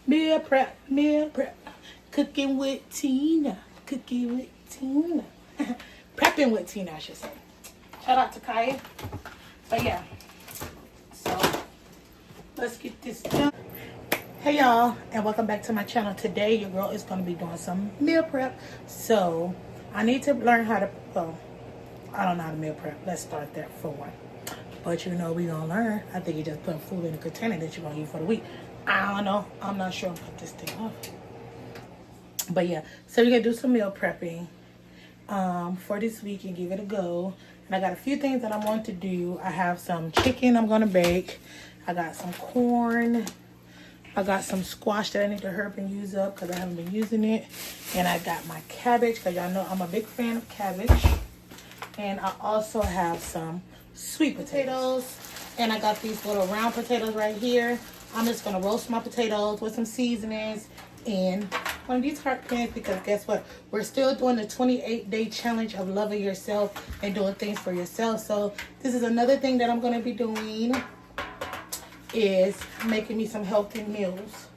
Meal prep, meal prep. Cooking with Tina. Cooking with Tina. Prepping with Tina, I should say. Shout out to Kaya. But yeah. So, let's get this done. Hey y'all, and welcome back to my channel. Today, your girl is going to be doing some meal prep. So, I need to learn how to, well, I don't know how to meal prep. Let's start that for one. But you know, we gonna learn. I think you just put food in a container that you're gonna eat for the week. I don't know. I'm not sure. I'll put this thing off. But yeah, so we're gonna do some meal prepping for this week and give it a go. And I got a few things that I want to do. I have some chicken I'm gonna bake. I got some corn. I got some squash that I need to herb and use up because I haven't been using it. And I got my cabbage because y'all know I'm a big fan of cabbage. And I also have some sweet potatoes. And I got these little round potatoes right here. I'm just going to roast my potatoes with some seasonings and one of these heart pans because guess what? We're still doing the 28-day challenge of loving yourself and doing things for yourself. So this is another thing that I'm going to be doing is making me some healthy meals.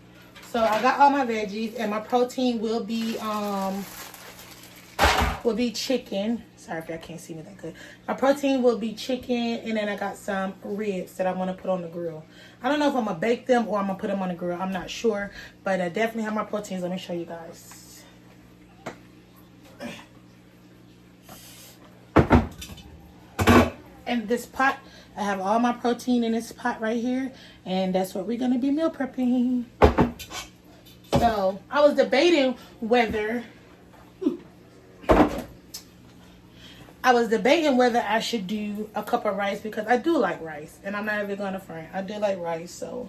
So I got all my veggies and my protein will be chicken. Sorry if y'all can't see me that good. My protein will be chicken, and then I got some ribs that I'm going to put on the grill. I don't know if I'm going to bake them or I'm going to put them on the grill. I'm not sure, but I definitely have my proteins. Let me show you guys. And this pot, I have all my protein in this pot right here, and that's what we're going to be meal prepping. So I was debating whether I should do a cup of rice because I do like rice, and I'm not even gonna front. I do like rice, so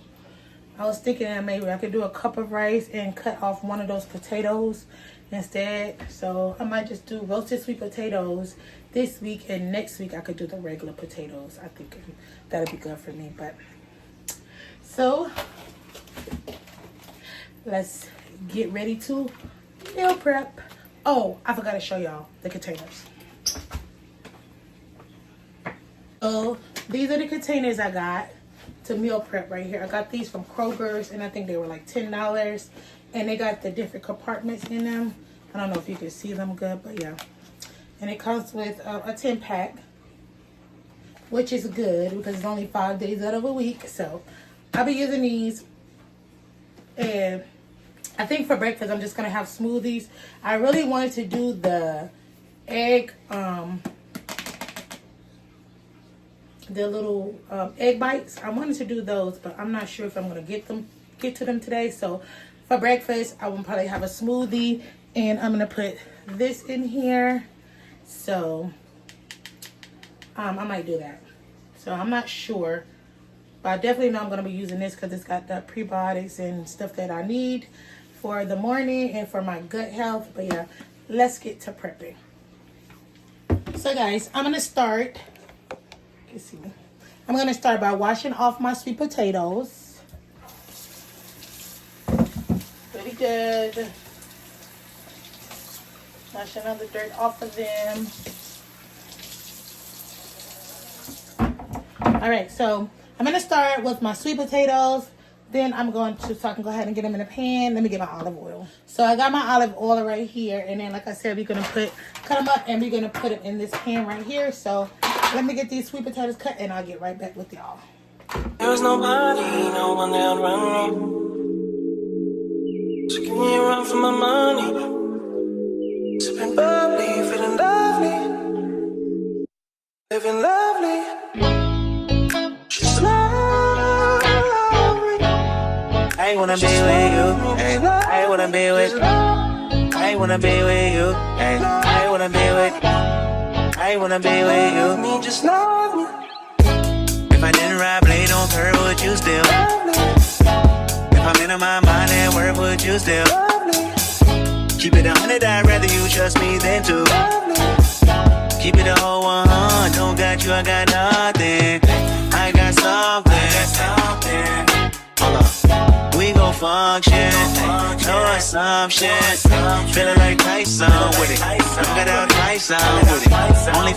I was thinking that maybe I could do a cup of rice and cut off one of those potatoes instead. So I might just do roasted sweet potatoes this week, and next week I could do the regular potatoes. I think that'll be good for me. But so let's get ready to meal prep. Oh, I forgot to show y'all the containers. So these are the containers I got to meal prep right here. I got these from Kroger's, and I think they were like $10. And they got the different compartments in them. I don't know if you can see them good, but yeah. And it comes with a 10-pack, which is good because it's only 5 days out of a week. So I'll be using these. And I think for breakfast, I'm just going to have smoothies. I really wanted to do the egg, the little egg bites. I wanted to do those, but I'm not sure if I'm going to get to them today. So for breakfast, I will probably have a smoothie, and I'm going to put this in here. So I might do that. So I'm not sure, but I definitely know I'm going to be using this because it's got the prebiotics and stuff that I need for the morning and for my gut health. But yeah, let's get to prepping. So guys, I'm going to start. You can see me. I'm going to start by washing off my sweet potatoes. Pretty good. Washing all the dirt off of them. Alright, so I'm going to start with my sweet potatoes. Then I'm going to, so I can go ahead and get them in a pan. Let me get my olive oil. So I got my olive oil right here. And then, like I said, we're going to cut them up and we're going to put them in this pan right here. So let me get these sweet potatoes cut and I'll get right back with y'all. There was nobody, no one that would run me. So give me a run for my money. Sipping bubbly, feeling lovely. Living lovely. She's lovely. I wanna be with you. Ay, I wanna be with you. I wanna be with you. Ay, I wanna be with you. I wanna be with you. Me, just love me. If I didn't ride blade on curve, would you still love me? If I'm in my mind at work, would you still love me? Keep it 100, I'd rather you trust me than to love me. Keep it a whole 100, don't got you, I got nothing. I got something. Hold up. We gon' function, no assumption. Feeling like Tyson with it. Got out Tyson with it. Only.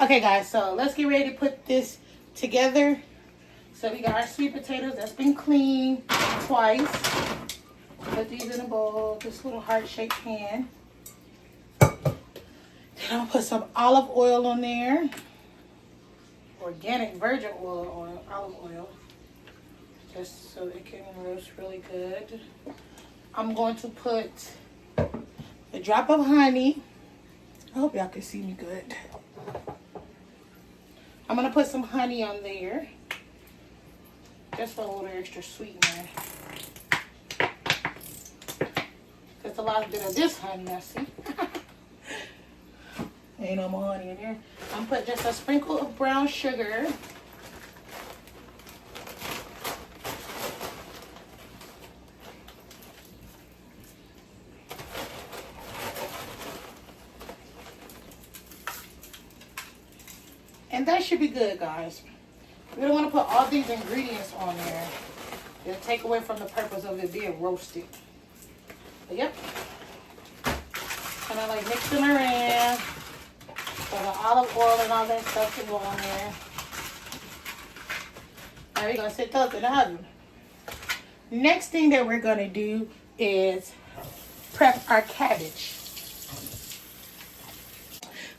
Okay, guys, so let's get ready to put this together. So we got our sweet potatoes that's been cleaned twice. Put these in a bowl, this little heart-shaped pan. Then I'm gonna put some olive oil on there. Organic virgin oil or olive oil. Just so it can roast really good. I'm going to put a drop of honey. I hope y'all can see me good. I'm gonna put some honey on there. Just for a little extra sweetener. Just a lot bit of this honey, I see. Ain't no more honey in there. I'm put just a sprinkle of brown sugar. And that should be good, guys. We don't want to put all these ingredients on there. It'll take away from the purpose of it being roasted. But yep. Kind of like mix them around. So the olive oil and all that stuff can go on there. Now we're going to set those in the oven. Next thing that we're going to do is prep our cabbage.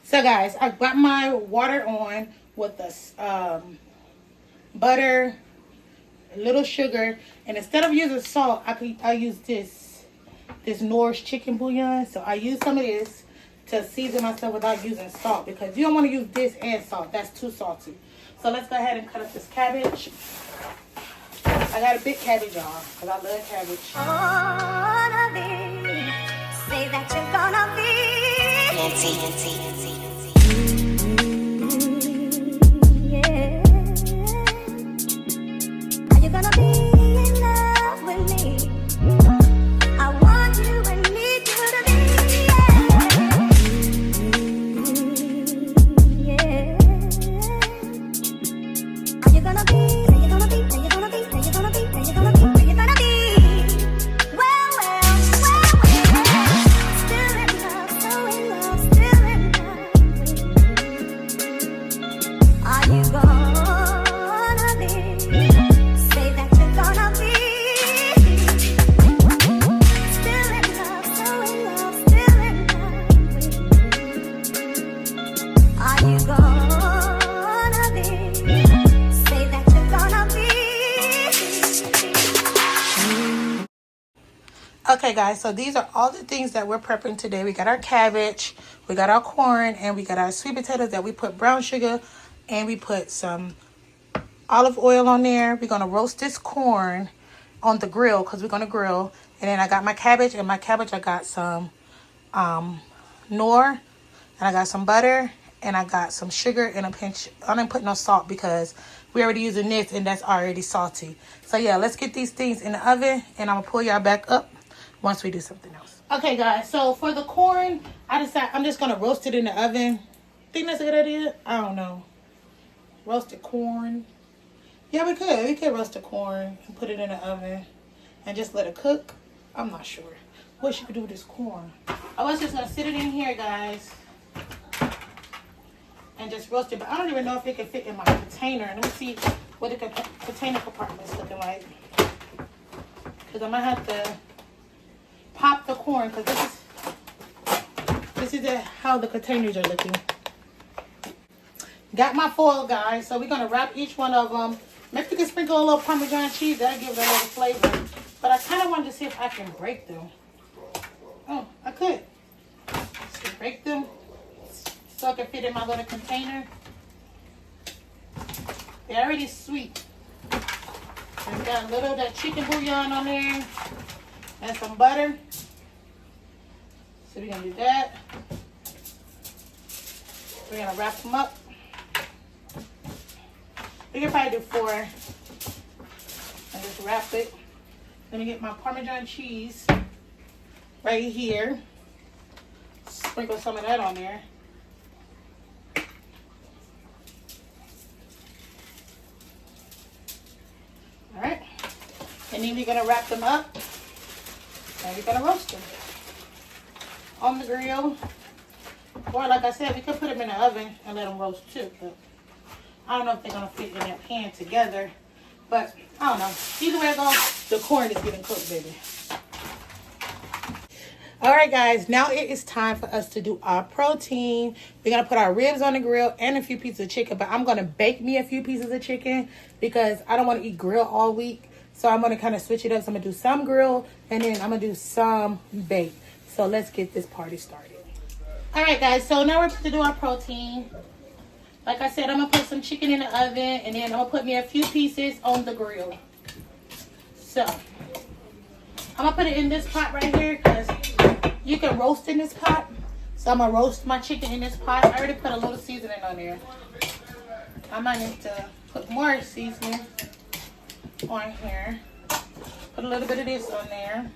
So guys, I got my water on with the butter, a little sugar, and instead of using salt, I use this Norse chicken bouillon. So I use some of this to season my stuff without using salt, because you don't want to use this and salt. That's too salty. So let's go ahead and cut up this cabbage. I got a big cabbage, y'all, because I love cabbage. Say that you're gonna be Nancy. Yeah. Are you gonna be in love with me? I want you and need you to be. Yeah. Are you gonna be? Are you gonna be? Are you gonna be? Are you gonna be? Are you gonna be? Are you gonna be? Well. Still in love, so in love, still in love. Are you gonna be? Say that you're gonna be. Still in love, so in love, still in love. Are you gonna be? Say that you're gonna be. Okay guys, so these are all the things that we're prepping today. We got our cabbage, we got our corn, and we got our sweet potatoes that we put brown sugar, and we put some olive oil on there. We're going to roast this corn on the grill because we're going to grill. And then I got my cabbage, and my cabbage I got some Knorr, and I got some butter, and I got some sugar and a pinch. I didn't put no salt because we're already using this and that's already salty. So yeah, let's get these things in the oven, and I'm going to pull y'all back up once we do something else. Okay guys, so for the corn, I decided I'm just going to roast it in the oven. Think that's a good idea? I don't know. Roasted corn. Yeah, we could roast the corn and put it in the oven and just let it cook. I'm not sure what you could do with this corn. I was just going to sit it in here, guys, and just roast it. But I don't even know if it can fit in my container. Let me see what the container compartment is looking like. Because I might have to pop the corn, because this is how the containers are looking. Got my foil, guys. So we're going to wrap each one of them. Maybe we can sprinkle a little Parmesan cheese. That'll give it a little flavor. But I kind of wanted to see if I can break them. Oh, I could. So break them so it can fit in my little container. They're already sweet. And got a little of that chicken bouillon on there. And some butter. So we're going to do that. We're going to wrap them up. We can probably do 4 and just wrap it. Let me get my Parmesan cheese right here. Sprinkle some of that on there. All right. And then we're going to wrap them up and we're going to roast them on the grill. Or like I said, we could put them in the oven and let them roast too. But I don't know if they're going to fit in that pan together. But I don't know. Either way I go, the corn is getting cooked, baby. All right, guys. Now it is time for us to do our protein. We're going to put our ribs on the grill and a few pieces of chicken. But I'm going to bake me a few pieces of chicken because I don't want to eat grill all week. So I'm going to kind of switch it up. So I'm going to do some grill and then I'm going to do some bake. So let's get this party started. All right, guys. So now we're about to do our protein. Like I said, I'm going to put some chicken in the oven. And then I'm going to put me a few pieces on the grill. So I'm going to put it in this pot right here because you can roast in this pot. So I'm going to roast my chicken in this pot. I already put a little seasoning on there. I might need to put more seasoning on here. Put a little bit of this on there.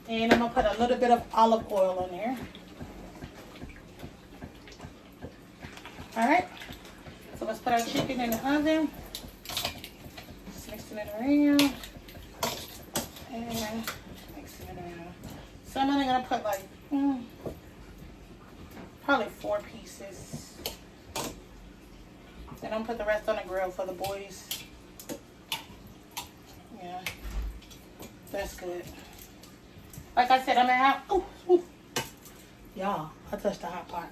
And I'm going to put a little bit of olive oil on there. Alright. So let's put our chicken in the oven. Just mixing it around. And mixing it around. So I'm only going to put like probably 4 pieces. Then I'm going to put the rest on the grill for the boys. Yeah. That's good. Like I said, I'm going to have... Y'all, I touched the hot pot.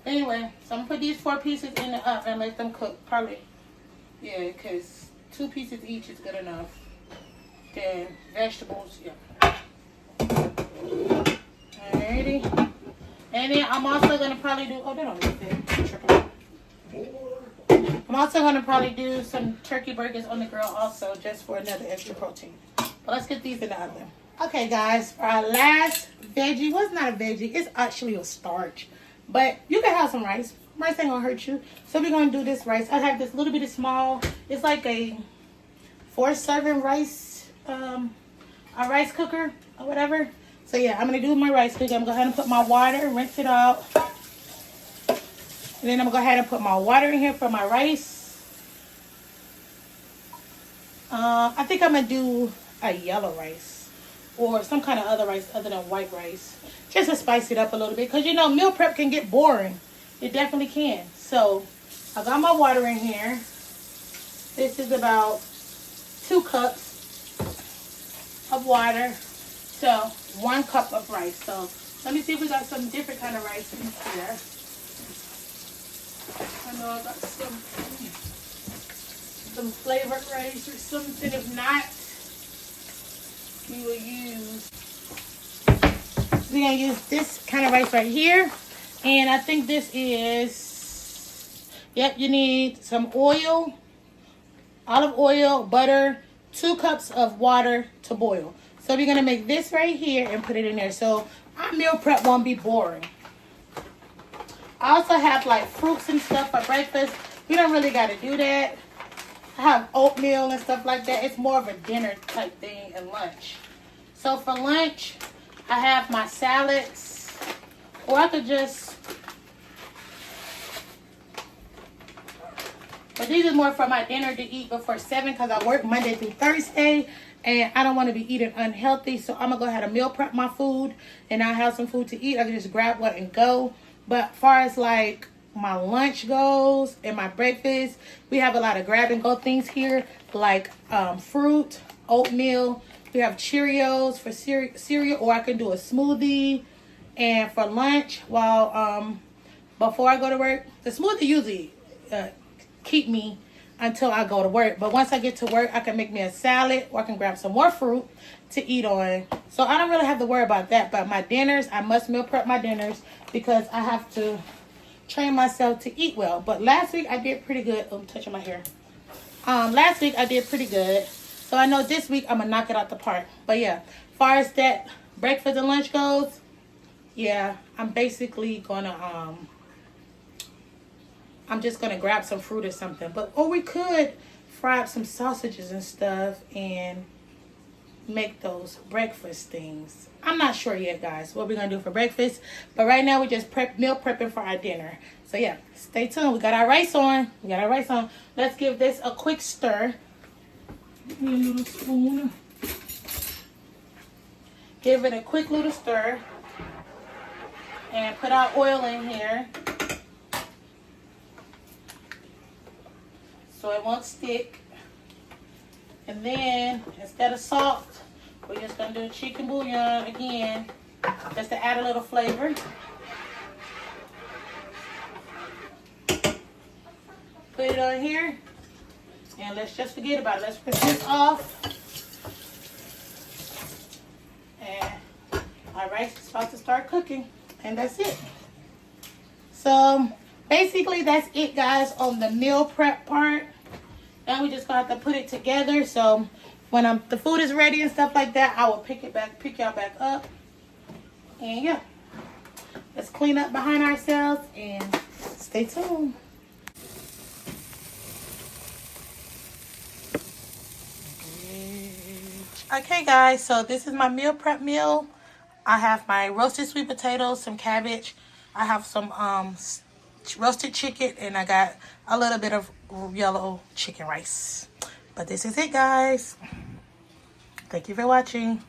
Anyway, so I'm going to put these 4 pieces in the oven and let them cook. Probably, yeah, because 2 pieces each is good enough. Then vegetables, yeah. Alrighty. And then I'm also going to probably do... Oh, they don't need it. I'm also going to probably do some turkey burgers on the grill also, just for another extra protein. But let's get these in the oven. Okay, guys, for our last veggie, well, it's not a veggie, it's actually a starch. But you can have some rice. Rice ain't gonna hurt you. So we're gonna do this rice. I have this little bitty small, it's like a 4-serving rice, a rice cooker or whatever. So yeah, I'm gonna do my rice cooker. I'm gonna go ahead and put my water, rinse it out. And then I'm gonna go ahead and put my water in here for my rice. I think I'm gonna do a yellow rice. Or some kind of other rice other than white rice. Just to spice it up a little bit. Because, you know, meal prep can get boring. It definitely can. So, I got my water in here. This is about 2 cups of water. So, 1 cup of rice. So, let me see if we got some different kind of rice in here. I know I got some flavored rice or something. If not, we will use, we're going to use this kind of rice right here. And I think this is, yep, you need some oil, olive oil, butter, 2 cups of water to boil. So we're going to make this right here and put it in there. So our meal prep won't be boring. I also have like fruits and stuff for breakfast. We don't really got to do that. I have oatmeal and stuff like that. It's more of a dinner type thing and lunch. So for lunch, I have my salads. Or I could just... But these are more for my dinner to eat before 7 because I work Monday through Thursday. And I don't want to be eating unhealthy. So I'm going to go ahead and meal prep my food. And I have some food to eat. I can just grab one and go. But as far as like my lunch goes and my breakfast, we have a lot of grab and go things here, like fruit, oatmeal. We have Cheerios for cereal, or I can do a smoothie. And for lunch, while before I go to work, the smoothie usually keep me until I go to work. But once I get to work, I can make me a salad, or I can grab some more fruit to eat on. So I don't really have to worry about that. But my dinners, I must meal prep my dinners because I have to train myself to eat well. But last week I did pretty good. Oh, I'm touching my hair. Last week I did pretty good. So I know this week I'm going to knock it out the park. But yeah, as far as that breakfast and lunch goes, yeah, I'm basically going to, I'm just going to grab some fruit or something. But, or we could fry up some sausages and stuff and make those breakfast things. I'm not sure yet, guys, what we're going to do for breakfast. But right now we're just meal prepping for our dinner. So yeah, stay tuned. We got our rice on. Let's give this a quick stir. Give me a little spoon. Give it a quick little stir. And put our oil in here. so it won't stick. And then instead of salt, we're just gonna do chicken bouillon again, just to add a little flavor. Put it on here, and let's just forget about it. Let's rinse this off. And our rice is about to start cooking, and that's it. So basically that's it, guys, on the meal prep part. Now we just gonna have to put it together. So when the food is ready and stuff like that, I will pick y'all back up. And yeah, let's clean up behind ourselves and stay tuned. Okay, guys, so this is my meal prep meal. I have my roasted sweet potatoes, some cabbage. I have some roasted chicken, and I got a little bit of yellow chicken rice. But this is it, guys. Thank you for watching.